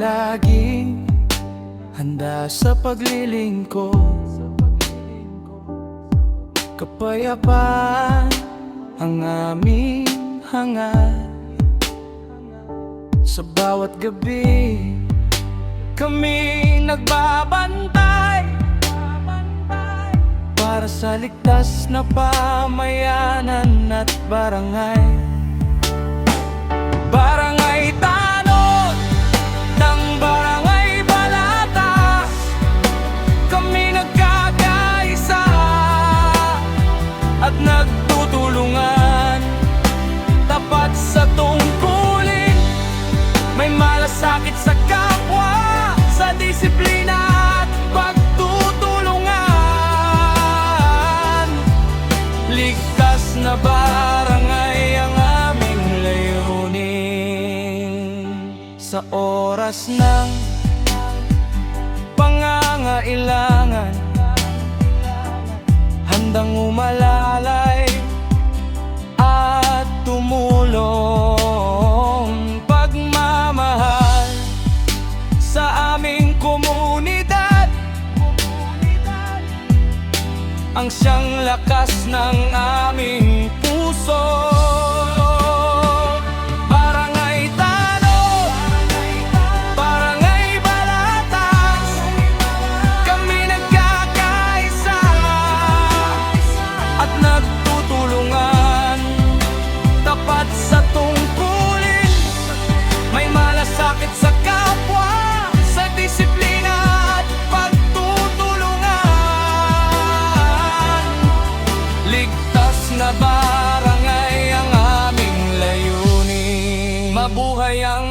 laging handa sa paglilingkod. Kapayapaan ang aming hangad. Sa bawat gabi kami nagbabantay para sa ligtas na pamayanan at barangay. Barangay Tanod ng Barangay Balata, kami nagkakaisa at nagtutulungan. Tapat sa tungkulin, may malasakit sa kapwa, sa disiplina at pagtutulungan. Ligtas na barangay ang aming layunin. Sa oras ng pangangailangan, handang umalalay at tumulong. Pagmamahal sa aming komunidad ang siyang lakas ng aming puso. Barangay Tanod, Barangay Balata, kami nagkakaisa at nagtutulungan. Tapat sa tungkulin, may malasakit sa kapwa, sa disiplina at pagtutulungan. Ligtas na barangay ang aming layunin. Mabuhay ang